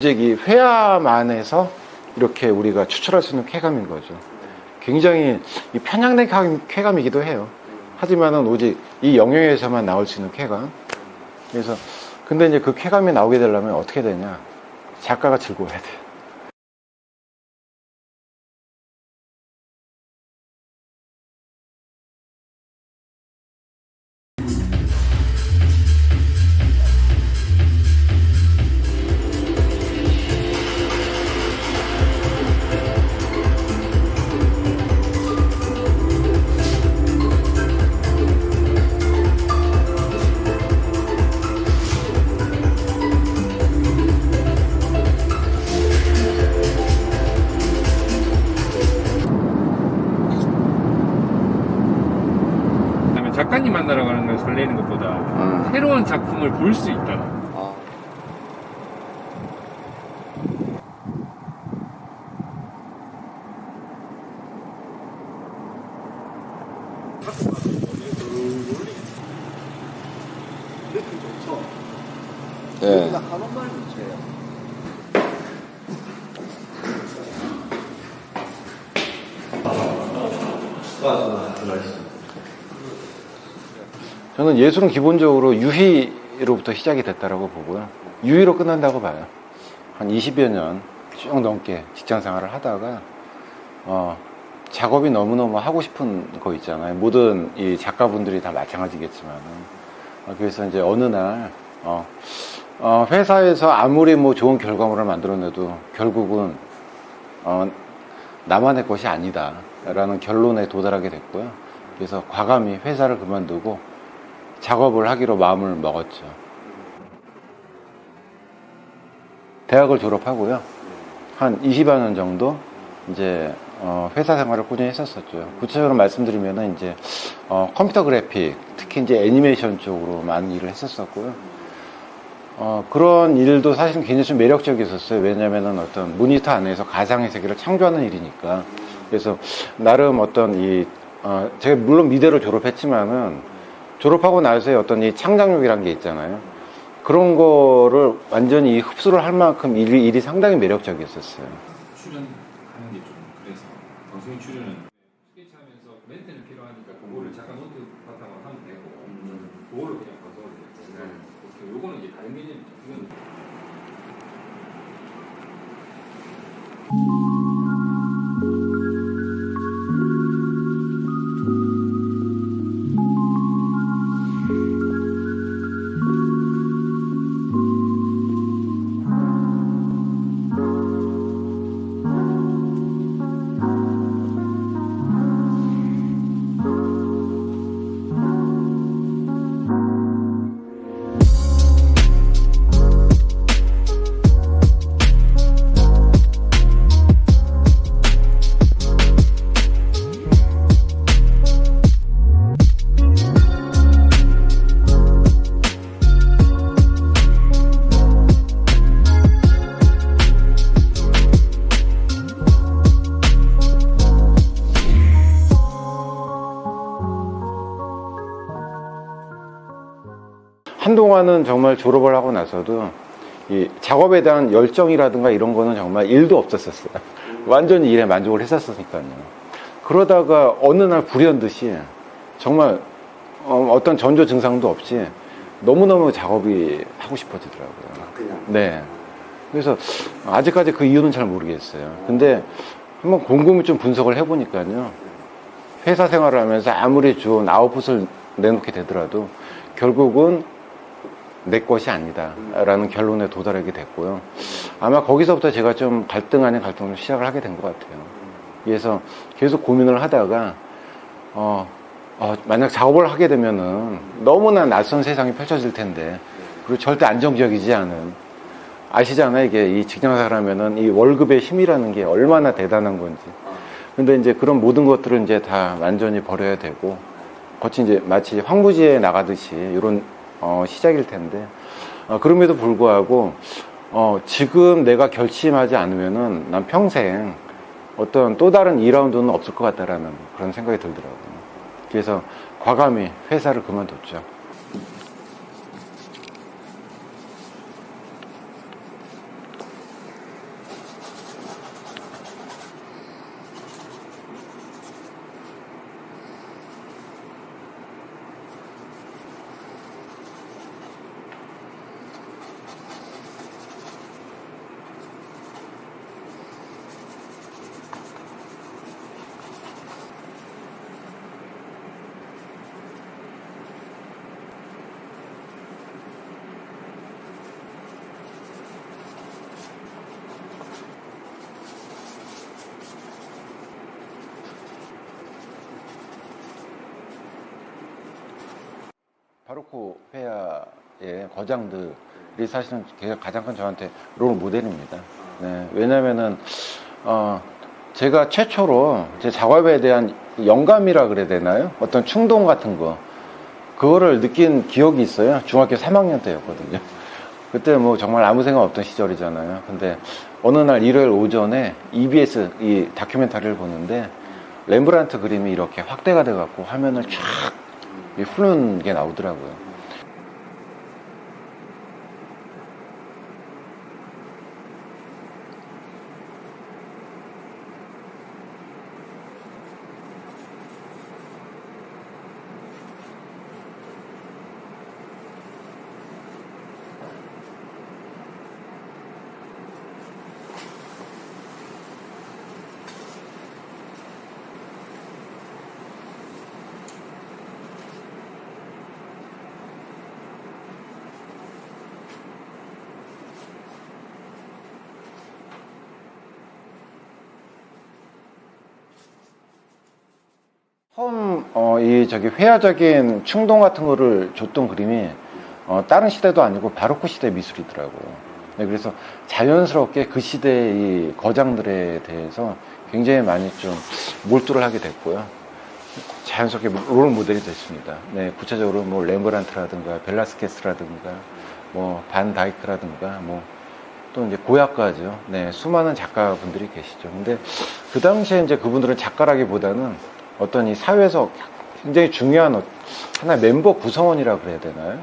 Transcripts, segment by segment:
오직 이 회화만에서 이렇게 우리가 추출할 수 있는 쾌감인 거죠. 굉장히 이 편향된 쾌감이기도 해요. 하지만은 오직 이 영역에서만 나올 수 있는 쾌감. 그래서 근데 이제 그 쾌감이 나오게 되려면 어떻게 되냐? 작가가 즐거워야 돼요. 작가님 만나러 가는 걸 설레는 것보다 새로운 작품을 볼 수 있다. 네. 저는 예술은 기본적으로 유희로부터 시작이 됐다라고 보고요. 유희로 끝난다고 봐요. 한 20여 년 쭉 넘게 직장 생활을 하다가 작업이 너무너무 하고 싶은 거 있잖아요. 모든 이 작가분들이 다 마찬가지겠지만은 그래서 이제 어느 날 회사에서 아무리 뭐 좋은 결과물을 만들어내도 결국은 나만의 것이 아니다 라는 결론에 도달하게 됐고요. 그래서 과감히 회사를 그만두고 작업을 하기로 마음을 먹었죠. 대학을 졸업하고요. 한 20여 년 정도 이제 회사 생활을 꾸준히 했었었죠. 구체적으로 말씀드리면은 이제 컴퓨터 그래픽, 특히 이제 애니메이션 쪽으로 많은 일을 했었었고요. 그런 일도 사실은 굉장히 좀 매력적이었어요. 왜냐면은 어떤 모니터 안에서 가상의 세계를 창조하는 일이니까. 그래서 나름 어떤 제가 물론 미대를 졸업했지만은 졸업하고 나서의 어떤 이 창작력이란 게 있잖아요. 그런 거를 완전히 흡수를 할 만큼 일이 상당히 매력적이었었어요. 출연하는 게 좀 그래서 방송인 출연은 스케치하면서 멘트는 필요하니까 그거를 잠깐 노트 바탕으로 하면 되고 그거를 그냥 가져와도 되고 요거는 이제 다른 개념이죠. 이건 한동안은 정말 졸업을 하고 나서도 이 작업에 대한 열정이라든가 이런 거는 정말 일도 없었었어요. 완전히 일에 만족을 했었으니까요. 그러다가 어느 날 불현듯이 정말 어떤 전조 증상도 없이 너무너무 작업이 하고 싶어지더라고요. 네. 그래서 아직까지 그 이유는 잘 모르겠어요. 근데 한번 곰곰이 좀 분석을 해보니까요. 회사 생활을 하면서 아무리 좋은 아웃풋을 내놓게 되더라도 결국은 내 것이 아니다 라는 결론에 도달하게 됐고요. 아마 거기서부터 제가 좀 갈등 아닌 갈등을 시작을 하게 된 것 같아요. 그래서 계속 고민을 하다가 만약 작업을 하게 되면은 너무나 낯선 세상이 펼쳐질 텐데, 그리고 절대 안정적이지 않은, 아시잖아요. 이게 이 직장생활 하면은 이 월급의 힘이라는 게 얼마나 대단한 건지. 근데 이제 그런 모든 것들을 이제 다 완전히 버려야 되고, 거치 이제 마치 황무지에 나가듯이 이런 시작일 텐데, 그럼에도 불구하고 지금 내가 결심하지 않으면은 난 평생 어떤 또 다른 2라운드는 없을 것 같다라는 그런 생각이 들더라고요. 그래서 과감히 회사를 그만뒀죠. 바로크 회화의 거장들이 사실은 가장 큰 저한테 롤 모델입니다. 네, 왜냐면은 제가 최초로 제 작업에 대한 영감이라 그래야 되나요? 어떤 충동 같은 거 그거를 느낀 기억이 있어요. 중학교 3학년 때였거든요. 그때 뭐 정말 아무 생각 없던 시절이잖아요. 근데 어느 날 일요일 오전에 EBS 이 다큐멘터리를 보는데 렘브란트 그림이 이렇게 확대가 돼갖고 화면을 쫙 흐르는 게 나오더라고요. 처음 이 회화적인 충동 같은 거를 줬던 그림이 다른 시대도 아니고 바로크 시대 미술이더라고요. 네, 그래서 자연스럽게 그 시대의 이 거장들에 대해서 굉장히 많이 좀 몰두를 하게 됐고요. 자연스럽게 롤 모델이 됐습니다. 네, 구체적으로 뭐 렘브란트라든가 벨라스케스라든가 뭐 반 다이크라든가 뭐 또 이제 고야까지요. 네, 수많은 작가분들이 계시죠. 근데 그 당시에 이제 그분들은 작가라기보다는 어떤 이 사회에서 굉장히 중요한 하나의 멤버 구성원이라 그래야 되나요?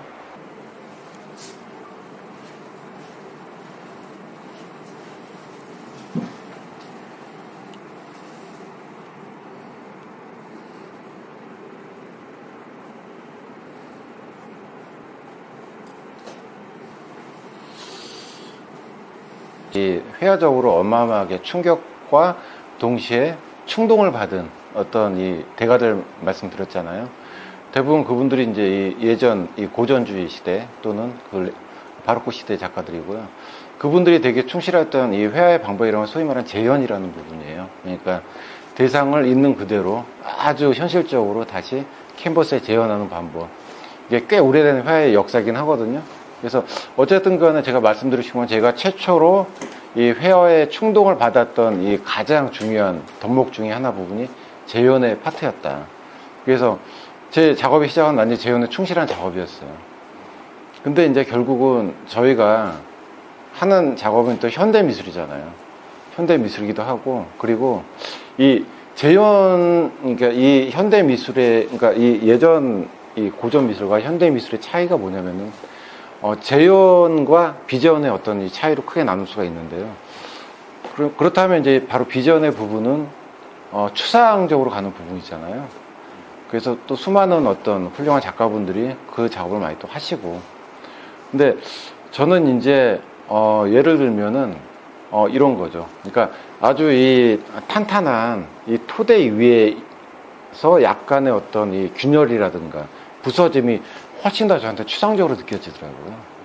이 회화적으로 어마어마하게 충격과 동시에 충동을 받은 어떤 이 대가들 말씀드렸잖아요. 대부분 그분들이 이제 예전 이 고전주의 시대 또는 그 바로크 시대 작가들이고요. 그분들이 되게 충실했던 이 회화의 방법이라는 건 소위 말하는 재현이라는 부분이에요. 그러니까 대상을 있는 그대로 아주 현실적으로 다시 캔버스에 재현하는 방법. 이게 꽤 오래된 회화의 역사이긴 하거든요. 그래서 어쨌든 간에 제가 말씀드리신 건 제가 최초로 이 회화의 충동을 받았던 이 가장 중요한 덕목 중에 하나 부분이 재현의 파트였다. 그래서 제 작업의 시작은 완전히 재현에 충실한 작업이었어요. 근데 이제 결국은 저희가 하는 작업은 또 현대미술이잖아요. 현대미술이기도 하고, 그리고 이 재현, 그러니까 이 현대미술의, 그러니까 이 예전 이 고전미술과 현대미술의 차이가 뭐냐면은 재현과 비재현의 어떤 이 차이로 크게 나눌 수가 있는데요. 그렇다면 이제 바로 비재현의 부분은 추상적으로 가는 부분이잖아요. 그래서 또 수많은 어떤 훌륭한 작가분들이 그 작업을 많이 또 하시고. 근데 저는 이제 예를 들면은 이런 거죠. 그러니까 아주 이 탄탄한 이 토대 위에서 약간의 어떤 이 균열이라든가 부서짐이 훨씬 더 저한테 추상적으로 느껴지더라고요.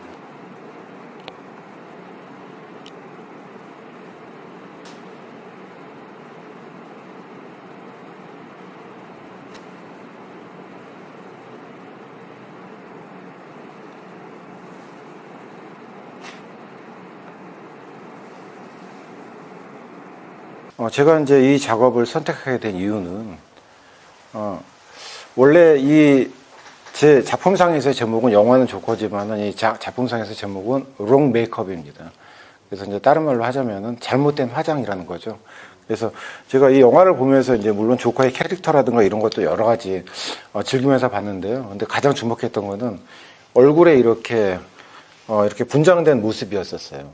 제가 이제 이 작업을 선택하게 된 이유는 원래 이 제 작품상에서의 제목은 영화는 좋고지만은 이 작품상에서의 제목은 롱 메이크업입니다. 그래서 이제 다른 말로 하자면은 잘못된 화장이라는 거죠. 그래서 제가 이 영화를 보면서 이제 물론 조커의 캐릭터라든가 이런 것도 여러 가지 즐기면서 봤는데요. 근데 가장 주목했던 거는 얼굴에 이렇게 분장된 모습이었었어요.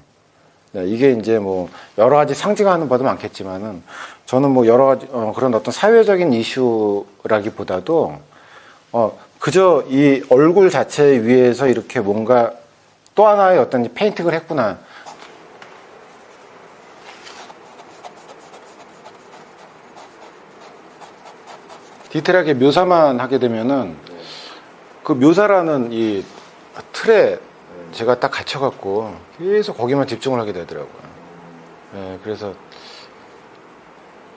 네, 이게 이제 뭐 여러 가지 상징하는 바도 많겠지만은 저는 뭐 여러 가지 그런 어떤 사회적인 이슈라기보다도 그저 이 얼굴 자체 위에서 이렇게 뭔가 또 하나의 어떤 페인팅을 했구나. 디테일하게 묘사만 하게 되면은 그 묘사라는 이 틀에 제가 딱 갇혀갖고 계속 거기만 집중을 하게 되더라고요. 네, 그래서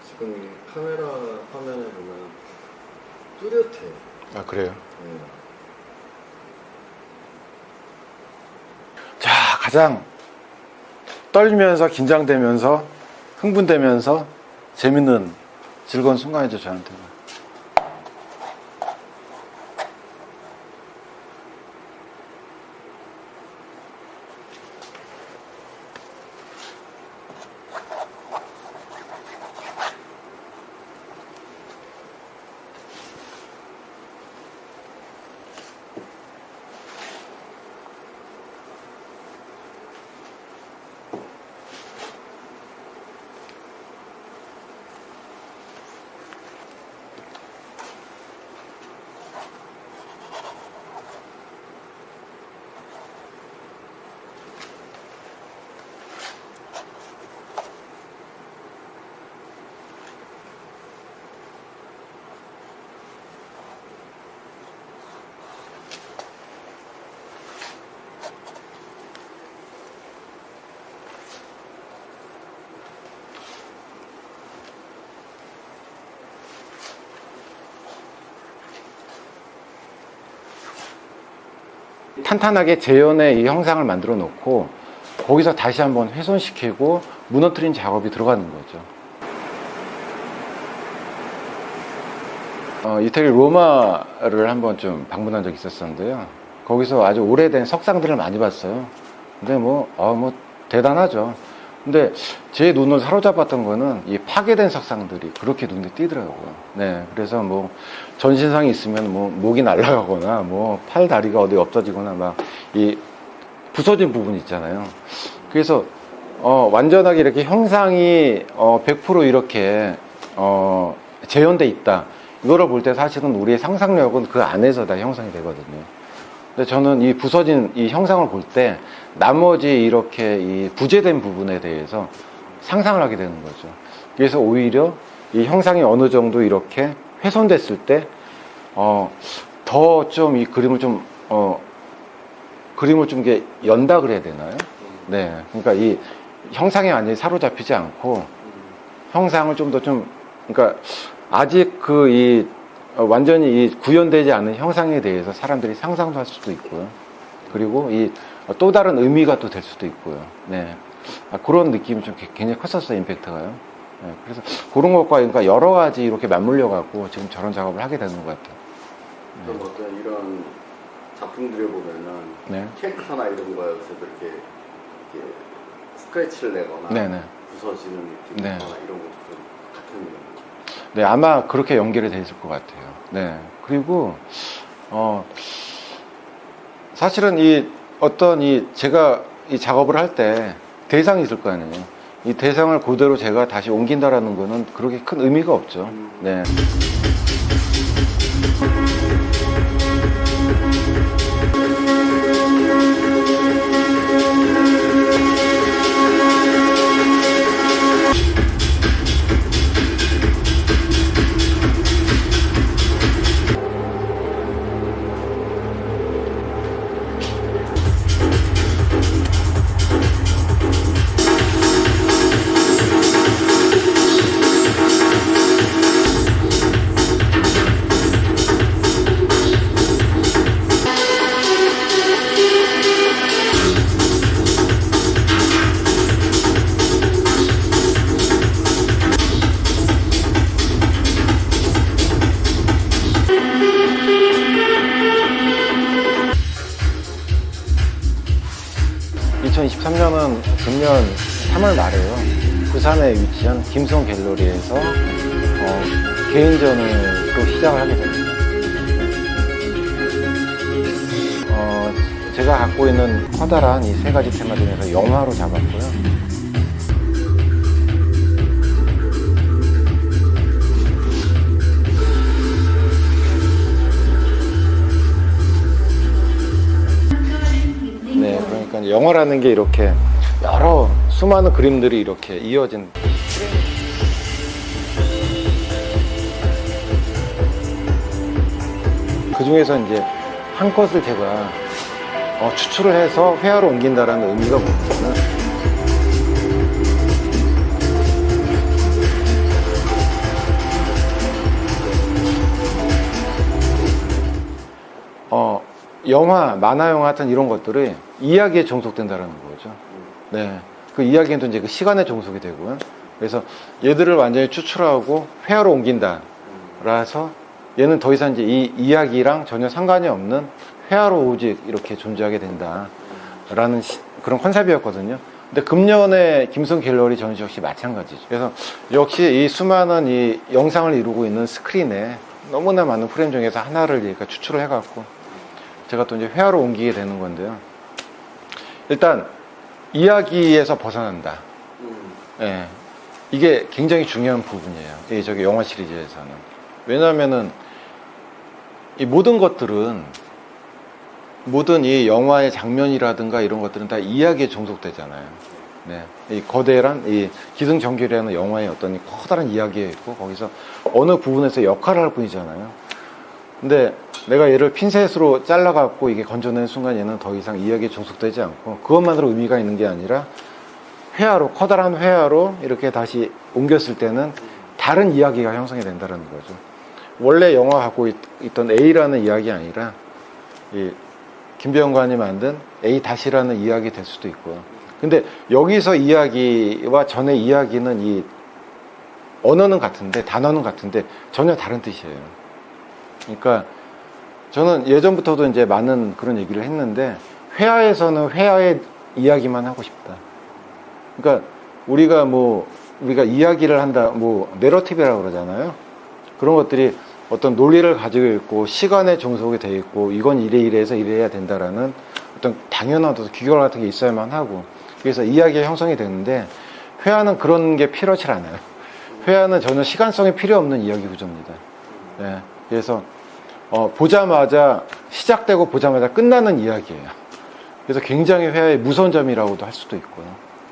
지금 이 카메라 화면에 보면 뚜렷해. 아 그래요? 네. 가장 떨리면서 긴장되면서 흥분되면서 재밌는 즐거운 순간이죠, 저한테는. 탄탄하게 재현의 이 형상을 만들어 놓고 거기서 다시 한번 훼손시키고 무너뜨린 작업이 들어가는 거죠. 이태리 로마를 한번 좀 방문한 적이 있었는데요. 거기서 아주 오래된 석상들을 많이 봤어요. 근데 뭐 대단하죠. 근데 제 눈을 사로잡았던 거는 이 파괴된 석상들이 그렇게 눈에 띄더라고요. 네, 그래서 뭐 전신상이 있으면 뭐 목이 날아가거나 뭐 팔 다리가 어디 없어지거나 막 이 부서진 부분 있잖아요. 그래서 완전하게 이렇게 형상이 100% 이렇게 재현돼 있다. 이거를 볼 때 사실은 우리의 상상력은 그 안에서 다 형성이 되거든요. 근데 저는 이 부서진 이 형상을 볼 때 나머지 이렇게 이 부재된 부분에 대해서 상상을 하게 되는 거죠. 그래서 오히려 이 형상이 어느 정도 이렇게 훼손됐을 때 더 좀 이 그림을 좀 이게 연다 그래야 되나요? 네, 그러니까 이 형상에 완전히 사로잡히지 않고 형상을 좀 더 그러니까 아직 완전히 이 구현되지 않은 형상에 대해서 사람들이 상상도 할 수도 있고요. 그리고 이 또 다른 의미가 또 될 수도 있고요. 네. 그런 느낌이 좀 굉장히 컸었어요, 임팩트가요. 네. 그래서 그런 것과 그러니까 여러 가지 이렇게 맞물려갖고 지금 저런 작업을 하게 되는 것 같아요. 그럼 어떤 이런 작품들을 보면은 네. 캐릭터나 이런 거에서 이렇게 스크래치를 내거나 네네. 부서지는 느낌이나 네. 이런 것도 좀 같은 의미인 거죠. 네, 아마 그렇게 연결이 돼 있을 것 같아요. 네. 그리고, 사실은 제가 이 작업을 할 때 대상이 있을 거 아니에요. 이 대상을 그대로 제가 다시 옮긴다라는 거는 그렇게 큰 의미가 없죠. 네. (2023년은) 금년 3월 말에요. 부산에 위치한 김성 갤러리에서 개인전을 또 시작을 하게 됩니다. 제가 갖고 있는 커다란 이 세 가지 테마 중에서 영화로 잡았고요. 네, 그러니까 영화라는 게 이렇게 여러 수많은 그림들이 이렇게 이어진 그 중에서 이제 한 컷을 제가 추출을 해서 회화로 옮긴다라는 의미가 뭐냐면 영화, 만화 영화 같은 이런 것들이 이야기에 종속된다는 거죠. 네. 그 이야기는 또 이제 그 시간에 종속이 되고요. 그래서 얘들을 완전히 추출하고 회화로 옮긴다. 라서 얘는 더 이상 이제 이 이야기랑 전혀 상관이 없는 회화로 오직 이렇게 존재하게 된다. 라는 그런 컨셉이었거든요. 근데 금년에 김성 갤러리 전시 역시 마찬가지죠. 그래서 역시 이 수많은 이 영상을 이루고 있는 스크린에 너무나 많은 프레임 중에서 하나를 그러니까 추출을 해갖고 제가 또 이제 회화로 옮기게 되는 건데요. 일단 이야기에서 벗어난다. 예, 이게 굉장히 중요한 부분이에요. 이 저기 영화 시리즈에서는. 왜냐하면은 이 모든 것들은 모든 이 영화의 장면이라든가 이런 것들은 다 이야기에 종속되잖아요. 네, 이 거대한 이 기승전결이라는 영화의 어떤 이 커다란 이야기가 있고 거기서 어느 부분에서 역할을 할 뿐이잖아요. 근데 내가 얘를 핀셋으로 잘라갖고 이게 건져낸 순간 얘는 더 이상 이야기에 종속되지 않고 그것만으로 의미가 있는 게 아니라 회화로, 커다란 회화로 이렇게 다시 옮겼을 때는 다른 이야기가 형성이 된다는 거죠. 원래 영화 갖고 있던 A라는 이야기 아니라 이 김배영관이 만든 A-라는 이야기 될 수도 있고요. 근데 여기서 이야기와 전의 이야기는 이 언어는 같은데 단어는 같은데 전혀 다른 뜻이에요. 그러니까 저는 예전부터도 이제 많은 그런 얘기를 했는데 회화에서는 회화의 이야기만 하고 싶다. 그러니까 우리가 이야기를 한다, 뭐 내러티브라고 그러잖아요. 그런 것들이 어떤 논리를 가지고 있고 시간에 종속이 돼 있고 이건 이래서 이래야 된다라는 어떤 당연한 어떤 규결 같은 게 있어야만 하고 그래서 이야기가 형성이 되는데 회화는 그런 게 필요치 않아요. 회화는 전혀 시간성이 필요 없는 이야기 구조입니다. 네, 그래서 보자마자 시작되고 보자마자 끝나는 이야기예요. 그래서 굉장히 회화의 무서운 점이라고도 할 수도 있고요.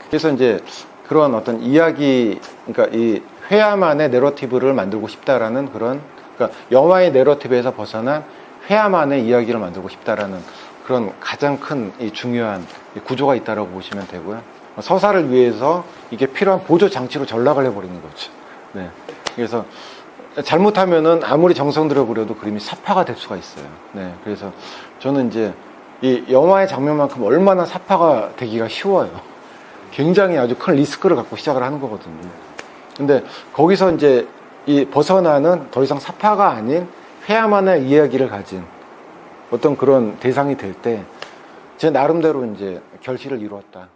그래서 이제 그런 어떤 이야기, 그러니까 이 회화만의 내러티브를 만들고 싶다라는 그런, 그러니까 영화의 내러티브에서 벗어난 회화만의 이야기를 만들고 싶다라는 그런 가장 큰 이 중요한 구조가 있다라고 보시면 되고요. 서사를 위해서 이게 필요한 보조 장치로 전락을 해버리는 거죠. 네. 그래서 잘못하면은 아무리 정성 들여 그려도 그림이 사파가 될 수가 있어요. 네. 그래서 저는 이제 이 영화의 장면만큼 얼마나 사파가 되기가 쉬워요. 굉장히 아주 큰 리스크를 갖고 시작을 하는 거거든요. 근데 거기서 이제 이 벗어나는 더 이상 사파가 아닌 회화만의 이야기를 가진 어떤 그런 대상이 될 때 제 나름대로 이제 결실을 이루었다.